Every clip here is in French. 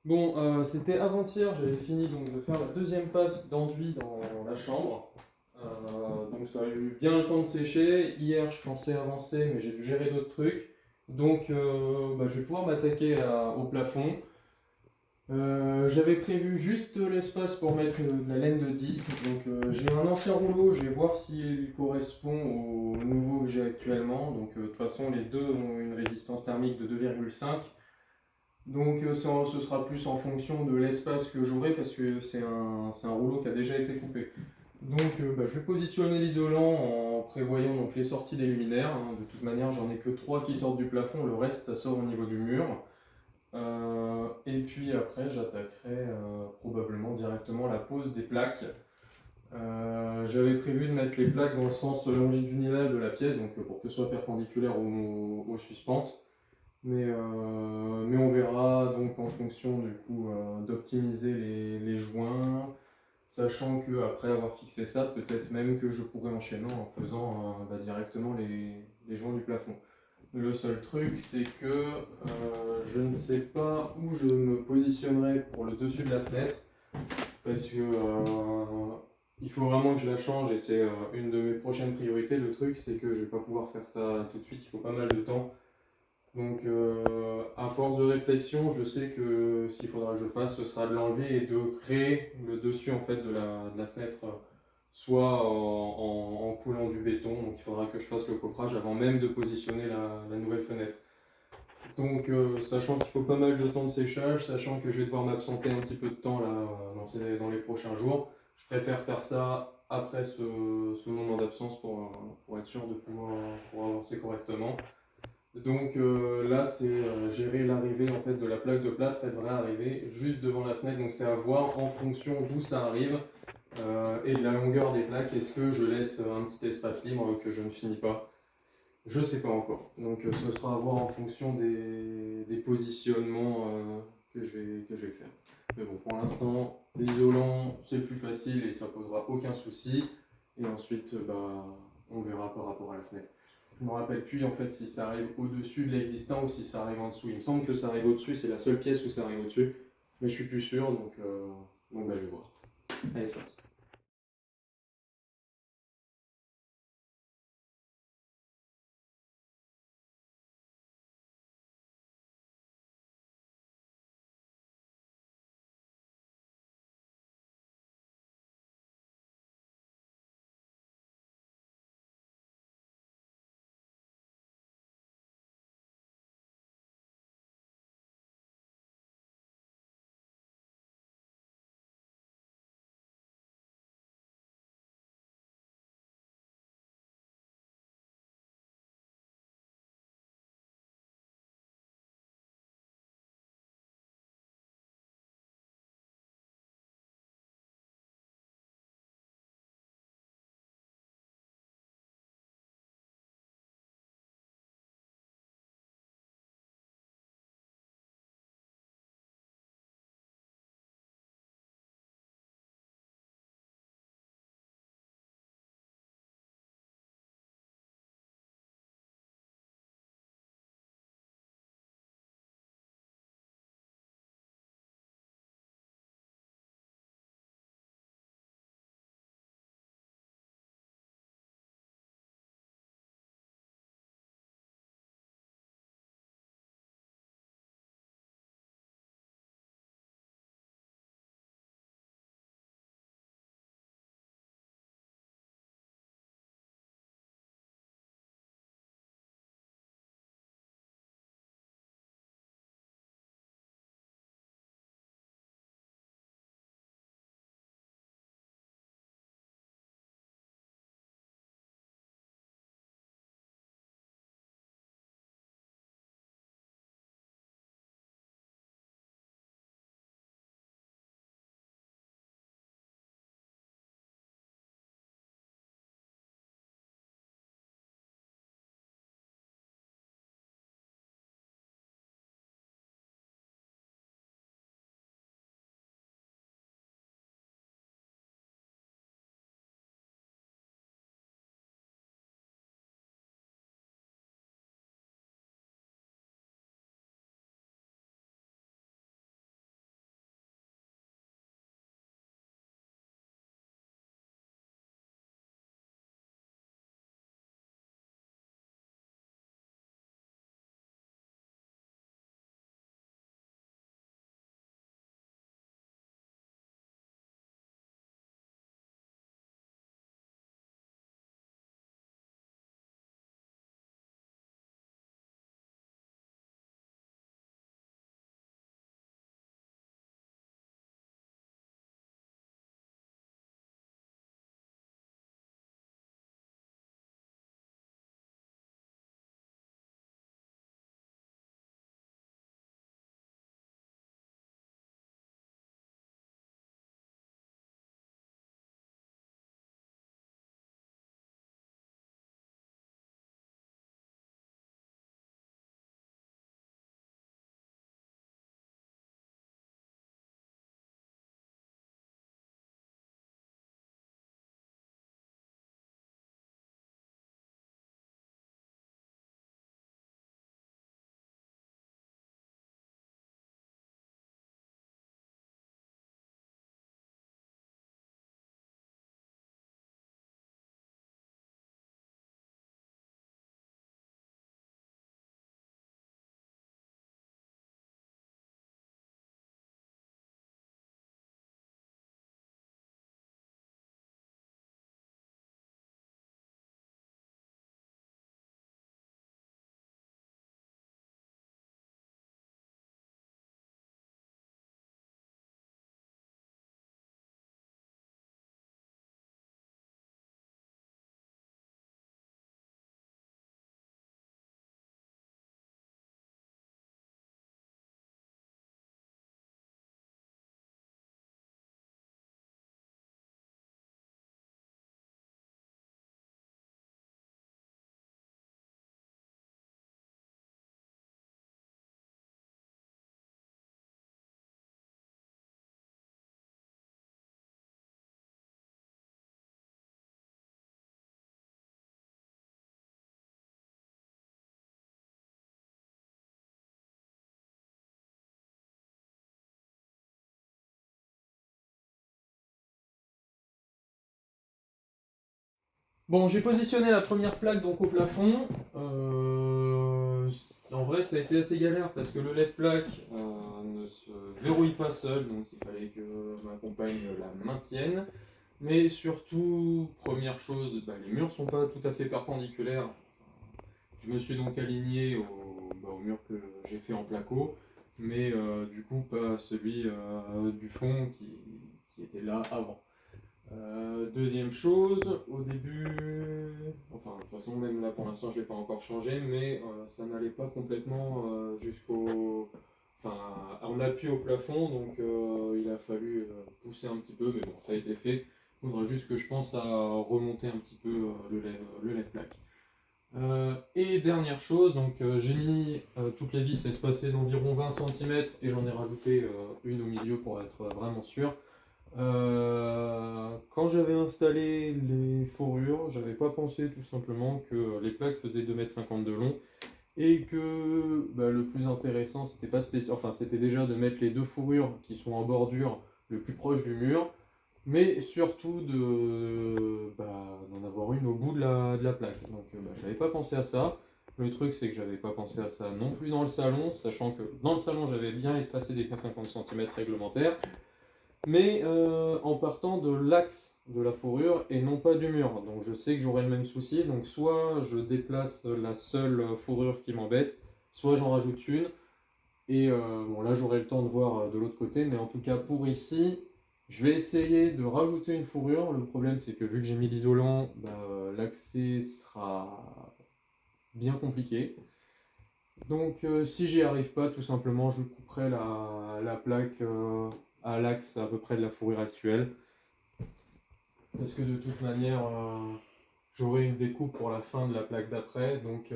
Bon, c'était avant-hier, j'avais fini donc de faire la deuxième passe d'enduit dans la chambre. Donc ça a eu bien le temps de sécher. Hier, je pensais avancer, mais j'ai dû gérer d'autres trucs. Donc je vais pouvoir au plafond. J'avais prévu juste l'espace pour mettre de la laine de 10. Donc j'ai un ancien rouleau, je vais voir s'il correspond au nouveau que j'ai actuellement. Donc de toute façon, les deux ont une résistance thermique de 2,5. Donc ce sera plus en fonction de l'espace que j'aurai parce que c'est un rouleau qui a déjà été coupé. Donc je vais positionner l'isolant en prévoyant donc les sorties des luminaires, hein. De toute manière, j'en ai que 3 qui sortent du plafond, le reste ça sort au niveau du mur. Et puis après, j'attaquerai probablement directement la pose des plaques. J'avais prévu de mettre les plaques dans le sens longitudinal de la pièce, donc pour que ce soit perpendiculaire aux suspentes. Mais on verra donc en fonction du coup d'optimiser les joints, sachant que après avoir fixé ça, peut-être même que je pourrais enchaîner en faisant directement les joints du plafond. Le seul truc, c'est que je ne sais pas où je me positionnerai pour le dessus de la fenêtre, parce que il faut vraiment que je la change et c'est une de mes prochaines priorités. Le truc, c'est que je vais pas pouvoir faire ça tout de suite, il faut pas mal de temps. Donc, à force de réflexion, je sais que ce qu'il faudra que je fasse, ce sera de l'enlever et de créer le dessus en fait de la fenêtre, soit en coulant du béton. Donc, il faudra que je fasse le coffrage avant même de positionner la nouvelle fenêtre. Donc, sachant qu'il faut pas mal de temps de séchage, sachant que je vais devoir m'absenter un petit peu de temps là, dans les prochains jours, je préfère faire ça après ce moment d'absence pour être sûr de pour avancer correctement. Donc là, c'est gérer l'arrivée en fait de la plaque de plâtre. Elle devrait arriver juste devant la fenêtre. Donc c'est à voir en fonction d'où ça arrive et de la longueur des plaques. Est-ce que je laisse un petit espace libre que je ne finis pas? Je sais pas encore. Donc ce sera à voir en fonction des positionnements que je vais faire. Mais bon, pour l'instant, l'isolant c'est le plus facile et ça posera aucun souci. Et ensuite, on verra par rapport à la fenêtre. Je me rappelle plus en fait si ça arrive au-dessus de l'existant ou si ça arrive en dessous. Il me semble que ça arrive au-dessus, c'est la seule pièce où ça arrive au-dessus. Mais je suis plus sûr, donc je vais voir. Allez, c'est parti. Bon, j'ai positionné la première plaque donc au plafond. En vrai, ça a été assez galère parce que le lève-plaque ne se verrouille pas seul, donc il fallait que ma compagne la maintienne. Mais surtout, première chose, bah, les murs sont pas tout à fait perpendiculaires. Je me suis donc aligné au mur que j'ai fait en placo, mais du coup pas celui du fond qui était là avant. Deuxième chose, au début, enfin de toute façon même là pour l'instant je ne l'ai pas encore changé, mais ça n'allait pas complètement enfin en appui au plafond, donc il a fallu pousser un petit peu, mais bon ça a été fait. Il faudra juste que je pense à remonter un petit peu le lève-plaque. Et dernière chose, donc j'ai mis toutes les vis espacées d'environ 20 cm et j'en ai rajouté une au milieu pour être vraiment sûr. Quand j'avais installé les fourrures, j'avais pas pensé tout simplement que les plaques faisaient 2,50 m de long et que bah, le plus intéressant c'était pas spécial, enfin c'était déjà de mettre les deux fourrures qui sont en bordure le plus proche du mur, mais surtout d'en avoir une au bout de la plaque. Donc j'avais pas pensé à ça. Le truc c'est que j'avais pas pensé à ça non plus dans le salon, sachant que dans le salon j'avais bien espacé des 50 cm réglementaires mais en partant de l'axe de la fourrure et non pas du mur. Donc je sais que j'aurai le même souci, donc soit je déplace la seule fourrure qui m'embête, soit j'en rajoute une, et bon là j'aurai le temps de voir de l'autre côté, mais en tout cas pour ici, je vais essayer de rajouter une fourrure. Le problème c'est que vu que j'ai mis l'isolant, l'accès sera bien compliqué. Donc si j'y arrive pas, tout simplement je couperai la plaque à l'axe à peu près de la fourrure actuelle. Parce que de toute manière, j'aurai une découpe pour la fin de la plaque d'après. Donc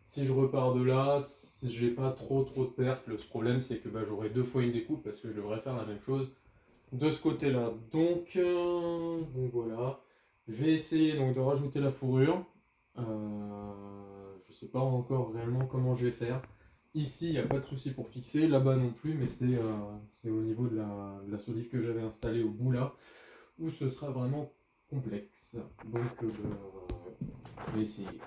si je repars de là, j'ai pas trop de pertes. Le problème c'est que j'aurai deux fois une découpe parce que je devrais faire la même chose de ce côté-là. Donc voilà. Je vais essayer donc de rajouter la fourrure. Je sais pas encore réellement comment je vais faire. Ici, il n'y a pas de souci pour fixer, là-bas non plus, mais c'est au niveau de la solive que j'avais installée au bout là, où ce sera vraiment complexe. Donc, je vais essayer.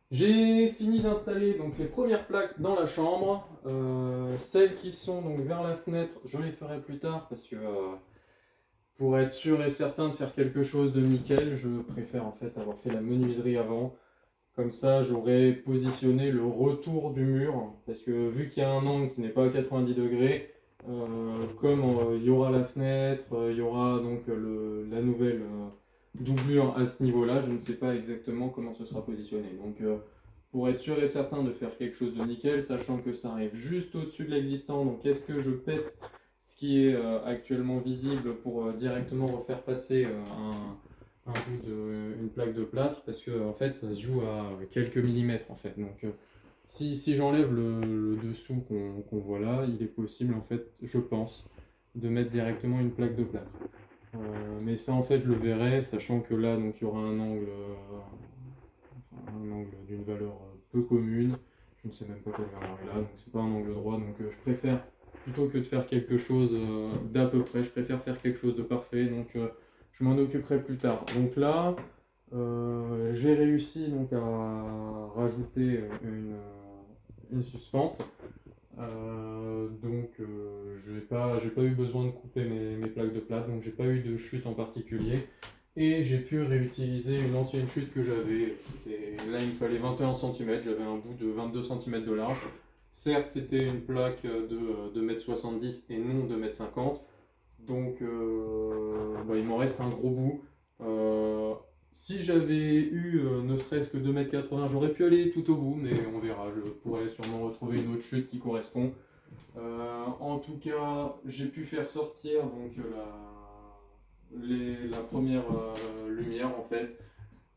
J'ai fini d'installer donc les premières plaques dans la chambre. Celles qui sont donc vers la fenêtre, je les ferai plus tard parce que pour être sûr et certain de faire quelque chose de nickel, je préfère en fait avoir fait la menuiserie avant. Comme ça, j'aurais positionné le retour du mur parce que vu qu'il y a un angle qui n'est pas à 90 degrés, comme il y aura la fenêtre, il y aura donc la nouvelle doublure à ce niveau-là, je ne sais pas exactement comment ce sera positionné. Donc pour être sûr et certain de faire quelque chose de nickel, sachant que ça arrive juste au-dessus de l'existant, donc est-ce que je pète ce qui est actuellement visible pour directement refaire passer un bout une plaque de plâtre, parce que en fait ça se joue à quelques millimètres en fait. Donc si j'enlève le dessous qu'on voit là, il est possible en fait, je pense, de mettre directement une plaque de plâtre. Mais ça en fait je le verrai, sachant que là donc il y aura un angle d'une valeur peu commune. Je ne sais même pas quelle valeur est là, donc c'est pas un angle droit. Donc je préfère, plutôt que de faire quelque chose d'à peu près, je préfère faire quelque chose de parfait. Donc je m'en occuperai plus tard. Donc là, j'ai réussi donc à rajouter une suspente. J'ai pas eu besoin de couper mes plaques de plâtre, donc j'ai pas eu de chute en particulier. Et j'ai pu réutiliser une ancienne chute que j'avais. Là, il me fallait 21 cm, j'avais un bout de 22 cm de large. Certes, c'était une plaque de 2,70 m et non 2,50 m. Donc, il m'en reste un gros bout. Euh, Si j'avais eu ne serait-ce que 2,80 m, j'aurais pu aller tout au bout, mais on verra. Je pourrais sûrement retrouver une autre chute qui correspond. En tout cas, j'ai pu faire sortir donc la première lumière en fait.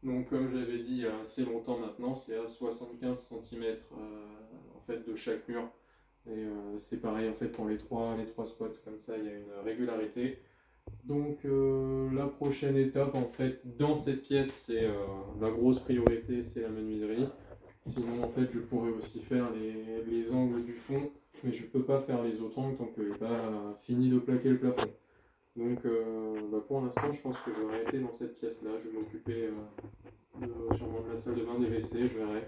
Donc comme j'avais dit il y a assez longtemps maintenant, c'est à 75 cm en fait de chaque mur. Et c'est pareil en fait pour les trois spots, comme ça il y a une régularité. Donc la prochaine étape en fait dans cette pièce, c'est la grosse priorité, c'est la menuiserie. Sinon en fait je pourrais aussi faire les angles du fond, mais je peux pas faire les autres angles tant que je n'ai pas fini de plaquer le plafond. Donc pour l'instant je pense que je vais arrêter dans cette pièce là, je vais m'occuper sûrement de la salle de bain, des WC, je verrai.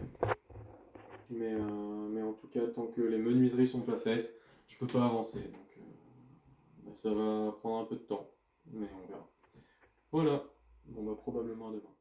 Mais en tout cas tant que les menuiseries sont pas faites, je peux pas avancer. Donc ça va prendre un peu de temps, mais on verra. Voilà, bon probablement à demain.